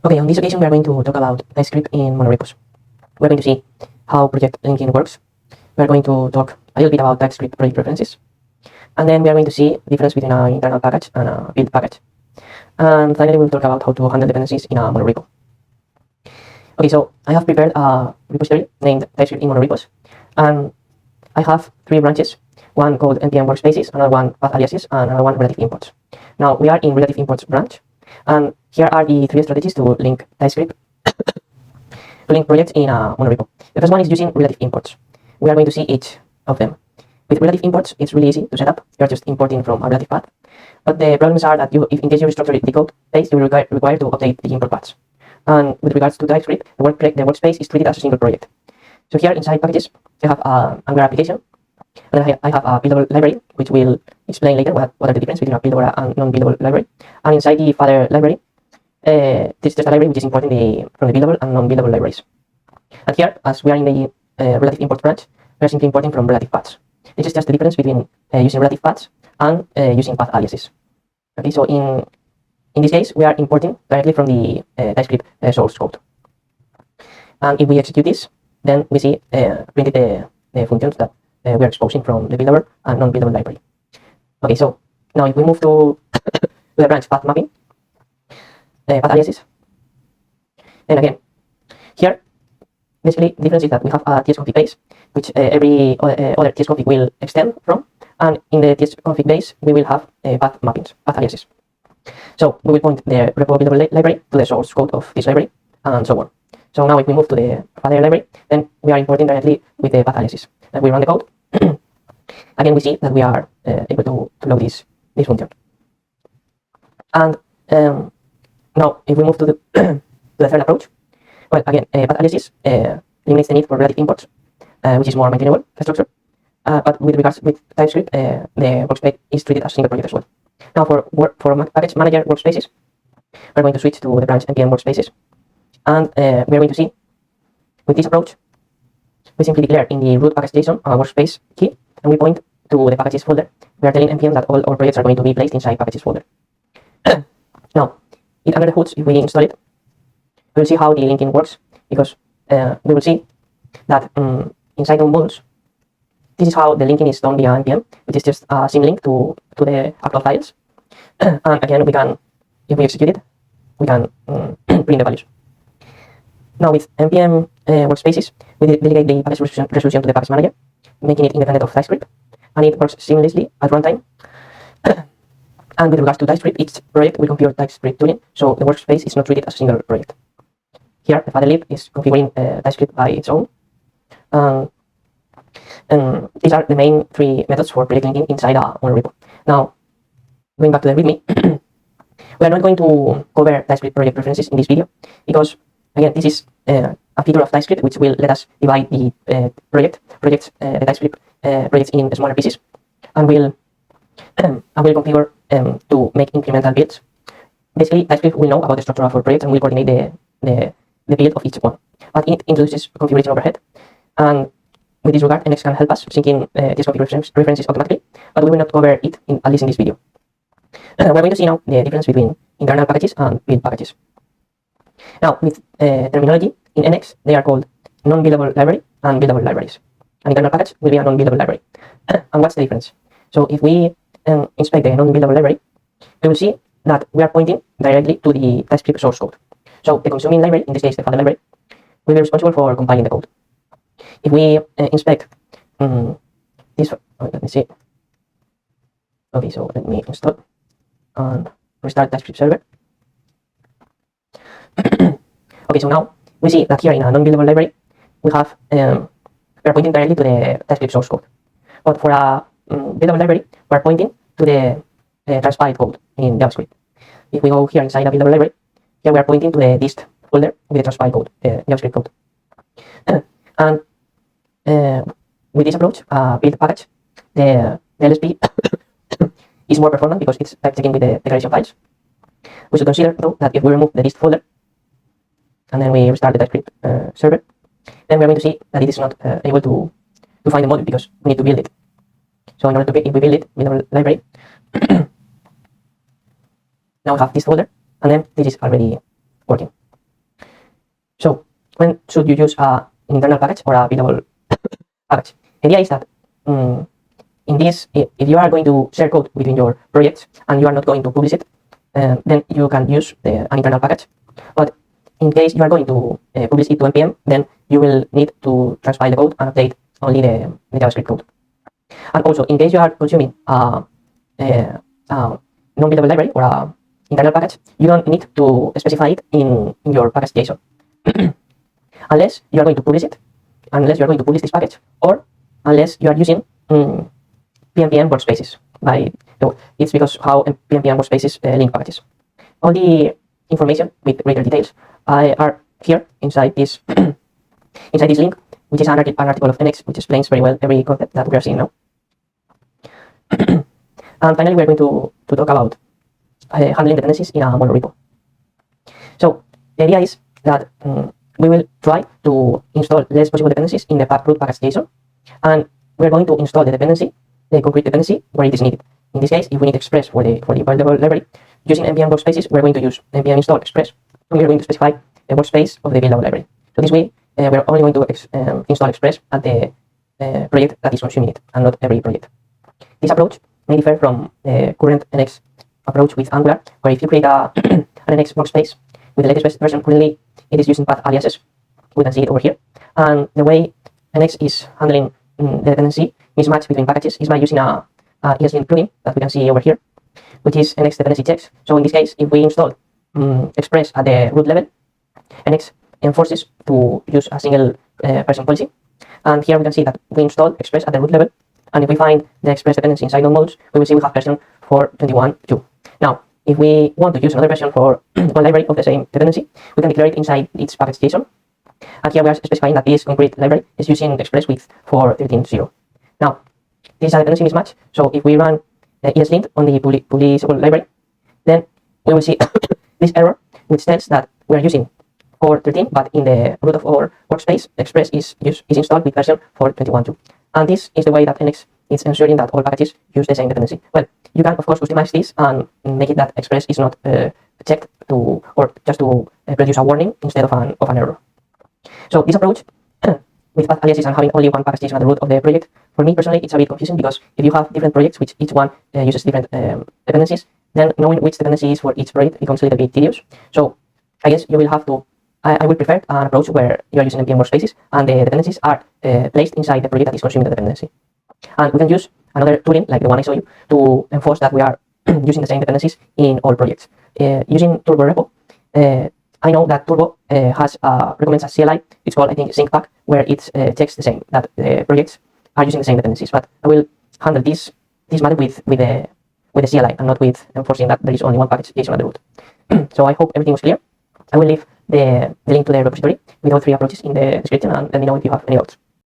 Okay, on this occasion we are going to talk about Typescript in monorepos. We're going to see how project linking works. We're going to talk a little bit about Typescript project preferences. And then we are going to see the difference between an internal package and a build package. And finally we'll talk about how to handle dependencies in a monorepo. Okay, so I have prepared a repository named Typescript in monorepos. And I have three branches, one called npm workspaces, another one path aliases, and another one relative imports. Now we are in relative imports branch. And here are the three strategies to link Typescript to link projects in a monorepo. The first one is using relative imports. We are going to see each of them. With relative imports, it's really easy to set up. You're just importing from a relative path. But the problems are that if in case you restructure the code base, you will require to update the import paths. And with regards to Typescript, the workspace is treated as a single project. So here inside packages, I have an Angular application. And I have a buildable library, which will explain later what are the difference between a buildable and non-buildable library. And inside the father library, this is just a library which is importing from the buildable and non-buildable libraries. And here, as we are in the relative import branch, we are simply importing from relative paths. This is just the difference between using relative paths and using path aliases. Okay, so in this case, we are importing directly from the Typescript source code. And if we execute this, then we see printed the functions that we are exposing from the buildable and non-buildable library. Okay, so now if we move to the branch path mapping, path aliases, then again, here, basically the difference is that we have a tsconfig base, which every other tsconfig will extend from, and in the tsconfig base, we will have path mappings, path aliases. So we will point the repo buildable library to the source code of this library, and so on. So now if we move to the father library, then we are importing directly with the path aliases. And we run the code. Again, we see that we are able to load this function. And now, if we move to the to the third approach, well, again, path aliases eliminates the need for relative imports, which is more maintainable structure. But with regards with Typescript, the workspace is treated as a single project as well. Now, for package manager workspaces, we're going to switch to the branch npm workspaces, and we are going to see with this approach, we simply declare in the root package JSON a workspace key, and we point to the packages folder. We are telling npm that all our projects are going to be placed inside packages folder. Now, under the hoods, if we install it, we will see how the linking works, because we will see that inside the modules, this is how the linking is done via npm, which is just a symlink to the actual files. And again, we can, if we execute it, we can print the values. Now with npm workspaces, we delegate the package resolution to the package manager, making it independent of Typescript, and it works seamlessly at runtime. And with regards to Typescript, each project will compute Typescript tooling, so the workspace is not treated as a single project. Here, the father lib is configuring Typescript by its own. And these are the main three methods for project linking inside a monorepo. Now, going back to the README, we are not going to cover Typescript project preferences in this video, because again, this is a feature of Typescript which will let us divide the the Typescript projects in smaller pieces, and will configure to make incremental builds. Basically, Typescript will know about the structure of our project and will coordinate the build of each one. But it introduces configuration overhead, and with this regard, NX can help us syncing these configuration references automatically, but we will not cover it at least in this video. We're going to see now the difference between internal packages and build packages. Now, with terminology, in NX, they are called non-buildable library and buildable libraries. An internal package will be a non-buildable library. And what's the difference? So if we inspect the non-buildable library, we will see that we are pointing directly to the Typescript source code. So the consuming library, in this case the father library, will be responsible for compiling the code. If we inspect this, let me see. Okay, so let me install and restart Typescript server. Okay, so now we see that here in a non-buildable library, we have we are pointing directly to the Typescript source code. But for a buildable library, we are pointing to the transpiled code in JavaScript. If we go here inside a buildable library, here we are pointing to the dist folder with the transpiled code, the JavaScript code. And with this approach, build package, the LSP is more performant because it's type checking with the declaration files. We should consider though that if we remove the dist folder and then we restart the Typescript server, then we are going to see that it is not able to find the module because we need to build it. So in order to if we build it, build our library, now we have this folder, and then this is already working. So when should you use an internal package or a buildable package? The idea is that in this, if you are going to share code between your projects and you are not going to publish it, then you can use an internal package. But in case you are going to publish it to npm, then you will need to transpile the code and update only the JavaScript code. And also, in case you are consuming a non-buildable library or a internal package, you don't need to specify it in your package JSON unless you are going to publish it, unless you are going to publish this package, or unless you are using PNPM workspaces. It's because how PNPM workspaces link packages. All the information with greater details are here inside this inside this link, which is an article of NX, which explains very well every concept that we are seeing now. And finally, we're going to talk about handling dependencies in a monorepo. So the idea is that we will try to install less possible dependencies in the root package JSON, and we're going to install the concrete dependency where it is needed. In this case, if we need Express for the buildable library, using npm workspaces, we're going to use npm install Express, and we're going to specify the workspace of the buildable library. So this way, we're only going to install Express at the project that is consuming it, and not every project. This approach may differ from the current NX approach with Angular, where if you create an NX workspace with the latest version, currently it is using path aliases. We can see it over here. And the way NX is handling the dependency mismatch between packages is by using a ESLint plugin that we can see over here, which is NX dependency checks. So in this case, if we install Express at the root level, NX enforces to use a single version policy. And here we can see that we install Express at the root level. And if we find the Express dependency inside node modules, we will see we have version 4.21.2. Now, if we want to use another version for one library of the same dependency, we can declare it inside its package JSON. And here we are specifying that this concrete library is using Express with 4.13.0. Now, this is a dependency mismatch. So if we run ESLint on the publishable library, then we will see this error, which tells that we are using 4.13, but in the root of our workspace, Express is installed with version 4.21.2. And this is the way that NX is ensuring that all packages use the same dependency. Well, you can of course customize this and make it that Express is not checked to, or just to produce a warning instead of an error. So this approach with path aliases and having only one package JSON at the root of the project, for me personally, it's a bit confusing, because if you have different projects which each one uses different dependencies, then knowing which dependency is for each project becomes a little bit tedious. So I guess you will have to, I would prefer an approach where you are using npm workspaces and the dependencies are placed inside the project that is consuming the dependency. And we can use another tooling like the one I showed you to enforce that we are using the same dependencies in all projects. Using turborepo, I know that Turbo recommends a CLI. It's called, I think, syncpack, where it checks the same, that the projects are using the same dependencies. But I will handle this matter with the CLI and not with enforcing that there is only one package JSON at the root. So I hope everything was clear. I will leave the link to the repository with all three approaches in the description, and let me know if you have any doubts.